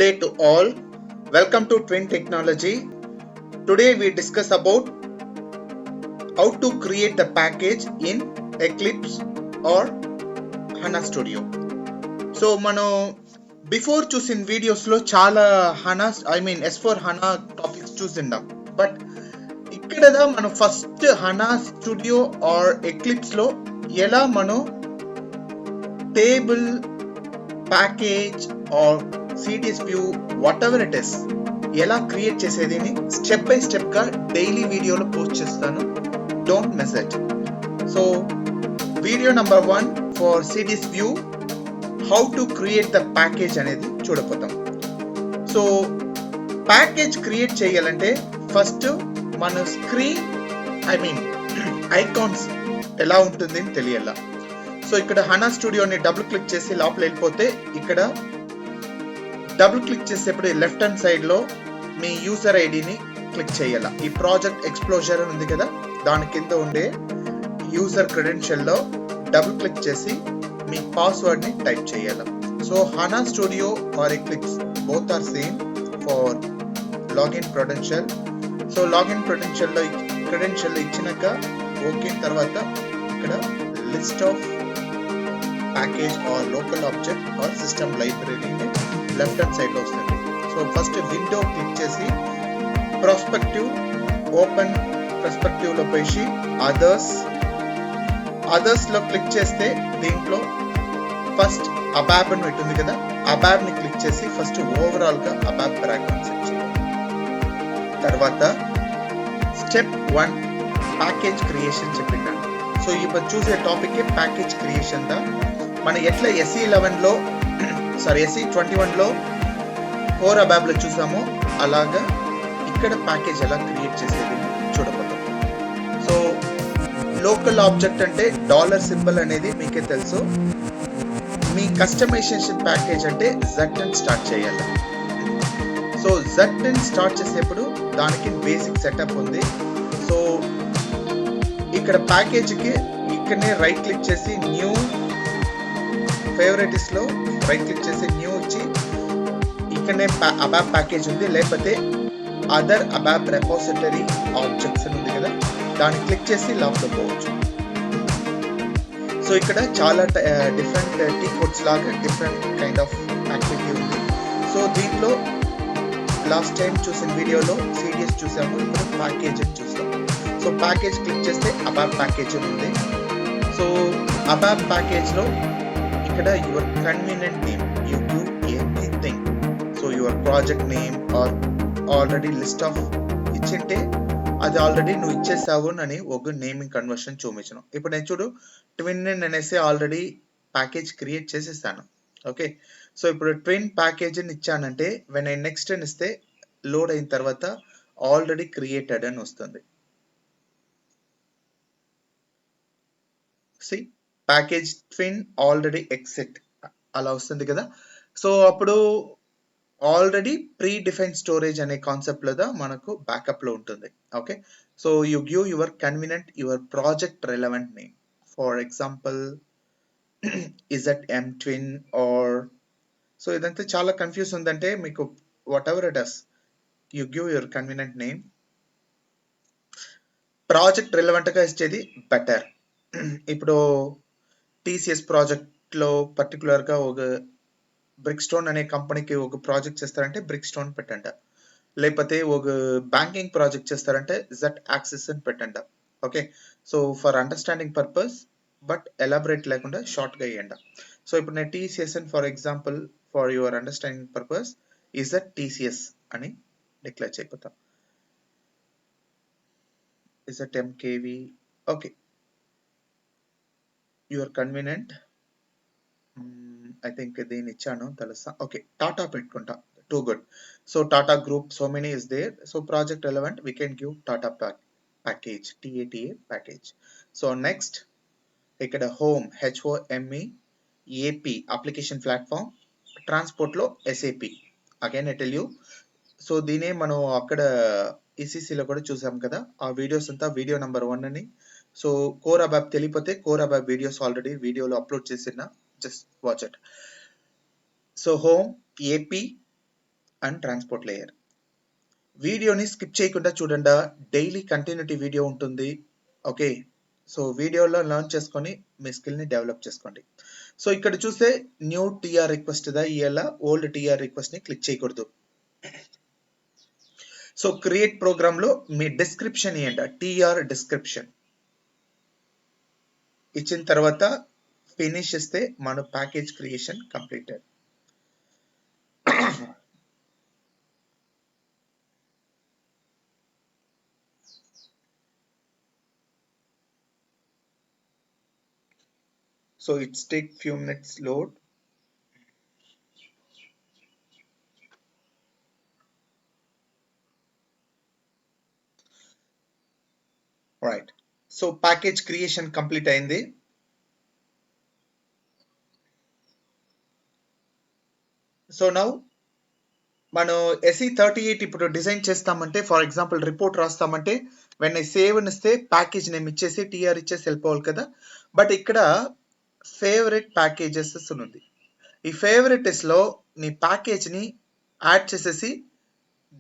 day to all. Welcome to Twin Technology. Today we discuss about how to create the package in Eclipse or HANA Studio. So మనం before చూసిన videos లో చాలా HANA S4 HANA topics చూసిండాం. But ఇక్కడ మనం first HANA Studio or eclipse లో ఎలా మనం table package or CDS view whatever it is ఎలా క్రియేట్ చేసేది స్టెప్ బై స్టెప్ గా డైలీ వీడియోలో పోస్ట్ చేస్తాను. Don't miss it. So video number 1 for CDS view how to create the package అనేది చూడపోతాం. సో ప్యాకేజ్ క్రియేట్ చేయాలంటే first మన screen icons ఎలా ఉంటుంది అని తెలియాల. సో ఇక్కడ HANA స్టూడియోని డబుల్ క్లిక్ చేసి లోపల వెళ్ళిపోతే ఇక్కడ డబుల్ క్లిక్ చేసేప్పుడు లెఫ్ట్ హ్యాండ్ సైడ్ లో మీ యూజర్ ఐడిని క్లిక్ చేయాల. ఈ ప్రాజెక్ట్ ఎక్స్ప్లోజర్ అని ఉంది కదా, దాని కింద ఉండే యూజర్ క్రెడెన్షియల్ లో డబుల్ క్లిక్ చేసి మీ పాస్వర్డ్ ని టైప్ చేయాల. So HANA studio or eclipse both are same for login credential. So login credential ఇచ్చినాక ఓకే తర్వాత ఇక్కడ list of package or local object or system లైబ్రరీని లెఫ్ట్ హ్యాండ్ సైడ్ లో వస్తుంది. సో ఫస్ట్ విండో క్లిక్ చేసి prospective open perspective లో పోయి others లో క్లిక్ చేస్తే దీంట్లో ఫస్ట్ అబాబ్ అని ఉంటుంది కదా, అబాబ్ ని క్లిక్ చేసి ఫస్ట్ ఓవరాల్ గా అబాబ్ బ్యాక్గ్రౌండ్ సెట్ చేయాలి. తర్వాత స్టెప్ 1 ప్యాకేజ్ క్రియేషన్ చెప్పిండాను. సో ఇప్పుడు చూసే టాపిక్ ప్యాకేజ్ క్రియేషన్ దా. మనం ఎట్లా SE21 లో కోర్ అబాబ్ లో చూసామో అలాగా ఇక్కడ ప్యాకేజ్ ఎలా క్రియేట్ చేసేది చూడబోతాం. సో లోకల్ ఆబ్జెక్ట్ అంటే డాలర్ సింబల్ అనేది మీకే తెలుసు. మీ కస్టమైజేషన్ ప్యాకేజ్ అంటే ZN స్టార్ట్ చేయాలి. సో ZN స్టార్ట్ చేసేప్పుడు దానికి బేసిక్ సెటప్ ఉంది. సో ఇక్కడ ప్యాకేజ్కి ఇక్కడనే రైట్ క్లిక్ చేసి న్యూ ఫేవరెట్స్ లో రైట్ క్లిక్ చేసి న్యూ ఇచ్చి ఇక్కడనే అబాబ్ ప్యాకేజ్ ఉంది, లేకపోతే అదర్ అబాబ్ రెపోజిటరీ ఆబ్జెక్ట్స్ ఉంది కదా, దాన్ని క్లిక్ చేసి లోపల పోవచ్చు. సో ఇక్కడ చాలా డిఫరెంట్ టీ కోడ్స్ లాగా డిఫరెంట్ కైండ్ ఆఫ్ యాక్టివిటీ ఉంది. సో దీంట్లో లాస్ట్ టైం చూసిన వీడియోలో CDS చూసాము, ఇప్పుడు ప్యాకేజ్ అని చూస్తాం. సో ప్యాకేజ్ క్లిక్ చేస్తే అబాబ్ ప్యాకేజ్ ఉంది. సో అబాబ్ ప్యాకేజ్ లో ఇక్కడ your convenient name you give anything. So your project name or already list of ఇచ్చింటే అది ఆల్రెడీ నువ్వు ఇచ్చేసావు అని ఒక నేమింగ్ కన్వర్షన్ చూపించను. ఇప్పుడు నేను చూడు ట్విన్ అనేసి ఆల్రెడీ ప్యాకేజ్ క్రియేట్ చేసేస్తాను. ఓకే, సో ఇప్పుడు ట్విన్ ప్యాకేజ్ అని ఇచ్చానంటే వెన్ ఐ నెక్స్ట్ అని ఇస్తే లోడ్ అయిన తర్వాత ఆల్రెడీ క్రియేటెడ్ అని వస్తుంది. See package twin already exit అలా వస్తుంది కదా. సో అప్పుడు ఆల్రెడీ ప్రీ డిఫైన్ స్టోరేజ్ అనే కాన్సెప్ట్ లో మనకు బ్యాకప్ లో ఉంటుంది. Okay, so you give your convenient your project relevant name. For example is that M twin R. So ఇదంతా చాలా కన్ఫ్యూజ్ ఉందంటే మీకు whatever it is you give your convenient name. Project relevant గా ఇచ్చేది better. ఇప్పుడు TCS project లో particular గా ఒక బ్రిక్ స్టోన్ అనే కంపెనీకి ఒక ప్రాజెక్ట్ చేస్తారంటే బ్రిక్ స్టోన్ పెట్టండి, లేకపోతే ఒక బ్యాంకింగ్ ప్రాజెక్ట్ చేస్తారంటే Z యాక్సిస్ అని పెట్టండి. Okay, so for understanding purpose but elaborate లేకుండా షార్ట్ గా ఇవ్వండి. సో ఇప్పుడు నేను TCS అని for example for your understanding purpose is that TCS అని డిక్లేర్ చేయబోతా. Is that MKV. Okay, your convenient I think దీన్ని ఇచ్చాను తెలుసా. ఓకే, టాటా పెట్టుకుంటా, too good. So Tata group so many is there. So project relevant we can give Tata package TATA package. So next ఇక్కడ home HOME AP application platform, transport లో SAP again I tell you. So దీనే మనం అక్కడ ECC లో కూడా చూసాం కదా, ఆ వీడియోస్ అంతా వీడియో నంబర్ 1 అని. సో కోర్ అబాబ్ తెలియపోతే కోర్ అబాబ్ వీడియోస్ ఆల్రెడీ వీడియోలో అప్లోడ్ చేసిన, just watch it. So home AP and transport layer. వీడియోని స్కిప్ చేయకుండా చూడండి, డైలీ కంటిన్యూటీ వీడియో ఉంటుంది. ఓకే, సో వీడియోలో లర్న్ చేసుకొని మీ స్కిల్ని డెవలప్ చేసుకోండి. సో ఇక్కడ చూస్తే న్యూ టీఆర్ రిక్వెస్ట్ దా ఇయ్యాల, ఓల్డ్ టీఆర్ రిక్వెస్ట్ని క్లిక్ చేయకూడదు. సో క్రియేట్ ప్రోగ్రామ్లో మీ డిస్క్రిప్షన్ ఇవ్వండి, టీఆర్ డిస్క్రిప్షన్ ఇచ్చిన తర్వాత ఫినిష్ చేస్తే మన package creation completed. So it's take few minutes load. Right. So package creation complete అయింది. సో నౌ మనం SE38 ఇప్పుడు డిజైన్ చేస్తామంటే, ఫర్ ఎగ్జాంపుల్ రిపోర్ట్ రాస్తామంటే వెన్ ఐ సేవ్ అని ఇస్తే ప్యాకేజ్ నేమ్ ఇచ్చేసి టీఆర్ ఇచ్చేసి వెళ్ళిపోవాలి కదా. బట్ ఇక్కడ ఫేవరెట్ ప్యాకేజెస్ ఉంది. ఈ ఫేవరెట్స్లో నీ ప్యాకేజ్ని యాడ్ చేసేసి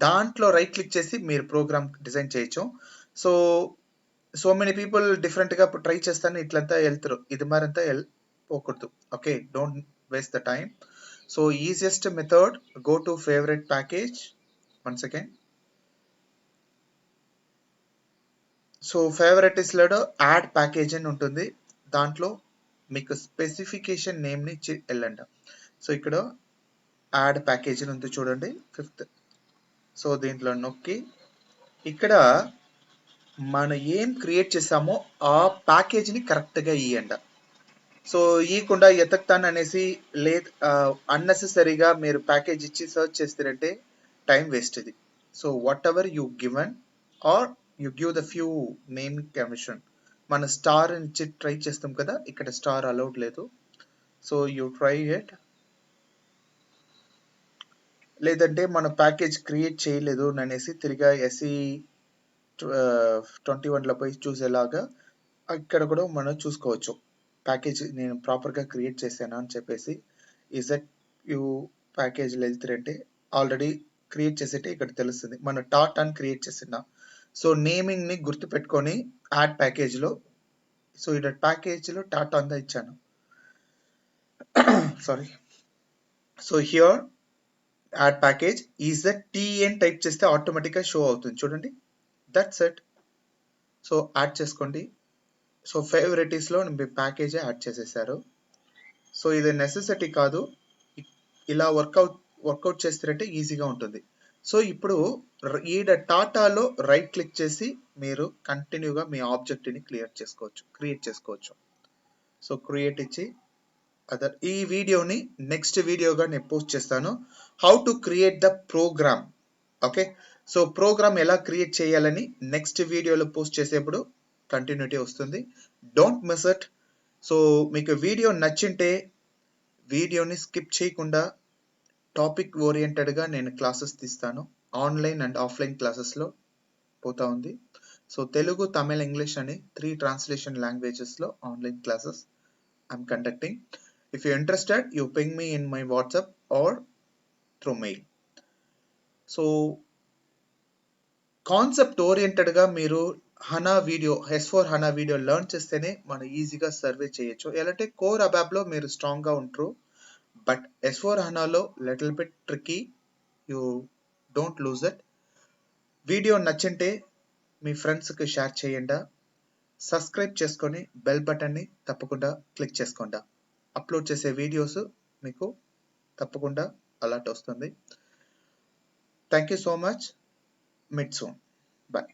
దాంట్లో రైట్ క్లిక్ చేసి మీరు ప్రోగ్రామ్ డిజైన్ చేయొచ్చు. సో మెనీ పీపుల్ డిఫరెంట్గా ట్రై చేస్తాను, ఇట్లంతా వెళ్తారు, ఇది మరంతా పోకూడదు. Okay, don't waste the time. So easiest method, go to favourite package. Once again, so ఫేవరెట్స్లో యాడ్ ప్యాకేజ్ అని ఉంటుంది, దాంట్లో మీకు స్పెసిఫికేషన్ నేమ్ని ఇచ్చి వెళ్ళండి. సో ఇక్కడ యాడ్ ప్యాకేజ్ అని ఉంది చూడండి, 5th. సో దీంట్లో నొక్కి ఇక్కడ మనం ఏం క్రియేట్ చేసామో ఆ ప్యాకేజ్ని కరెక్ట్గా ఇవ్వండి. సో ఇవ్వకుండా ఎతక్తాను అనేసి లేదు, అన్నెసెసరీగా మీరు ప్యాకేజ్ ఇచ్చి సర్చ్ చేస్తారంటే టైం వేస్ట్ ఇది. So whatever you given or you give the few name commission. మన స్టార్ ఇచ్చి ట్రై చేస్తాం కదా, ఇక్కడ స్టార్ అలౌడ్ లేదు. So you try it. లేదంటే మన ప్యాకేజ్ క్రియేట్ చేయలేదు అనేసి తిరిగా SE21లో పోయి చూసేలాగా ఇక్కడ కూడా మనం చూసుకోవచ్చు. ప్యాకేజ్ నేను ప్రాపర్గా క్రియేట్ చేశాను అని చెప్పేసి యూ ప్యాకేజ్లో వెళ్తారంటే ఆల్రెడీ క్రియేట్ చేసేటే ఇక్కడ తెలుస్తుంది. మనం టాట్ అని క్రియేట్ చేసినా. సో నేమింగ్ని గుర్తుపెట్టుకొని యాడ్ ప్యాకేజ్లో, సో ఇక్కడ ప్యాకేజ్లో టాట్ అంతా ఇచ్చాను. Sorry. So here add package is the TN type చేస్తే ఆటోమేటిక్గా షో అవుతుంది చూడండి. That's it. సో యాడ్ చేసుకోండి. సో ఫేవరెటీస్లో మీ ప్యాకేజ్ యాడ్ చేసేసారు. సో ఇది నెసెసిటీ కాదు, ఇలా వర్కౌట్ చేస్తారంటే ఈజీగా ఉంటుంది. సో ఇప్పుడు ఈడ టాటాలో రైట్ క్లిక్ చేసి మీరు కంటిన్యూగా మీ ఆబ్జెక్ట్ని క్రియేట్ చేసుకోవచ్చు. సో క్రియేట్ ఇచ్చి ఈ వీడియోని నెక్స్ట్ వీడియోగా నేను పోస్ట్ చేస్తాను, how to create the program. Okay, so program ఎలా క్రియేట్ చేయాలని నెక్స్ట్ వీడియోలో పోస్ట్ చేసేప్పుడు కంటిన్యూటీ వస్తుంది. Don't miss it. సో మీకు వీడియో నచ్చింటే వీడియోని స్కిప్ చేయకుండా టాపిక్ ఓరియంటెడ్గా నేను క్లాసెస్ తీస్తాను. ఆన్లైన్ అండ్ ఆఫ్లైన్ క్లాసెస్లో పోతా ఉంది. సో తెలుగు, తమిళ్, ఇంగ్లీష్ అని 3 ట్రాన్స్లేషన్ లాంగ్వేజెస్లో online classes I'm conducting. If you're interested, you ping me in my WhatsApp or through mail. So concept ఓరియంటెడ్గా మీరు HANA video, S4 HANA video learn చేస్తేనే మనం ఈజీగా సర్వే చేయొచ్చు. ఎలాంటి కోర్ అబాబ్లో మీరు స్ట్రాంగ్గా ఉంటారు, బట్ S4 హనాలో little bit tricky. You don't lose it. Video నచ్చింటే మీ ఫ్రెండ్స్కి షేర్ చేయండి. సబ్స్క్రైబ్ చేసుకొని బెల్ బటన్ని తప్పకుండా క్లిక్ చేసుకోండి. అప్లోడ్ చేసే వీడియోస్ మీకు తప్పకుండా అలర్ట్ వస్తుంది. Thank you so much. Meet soon. Bye.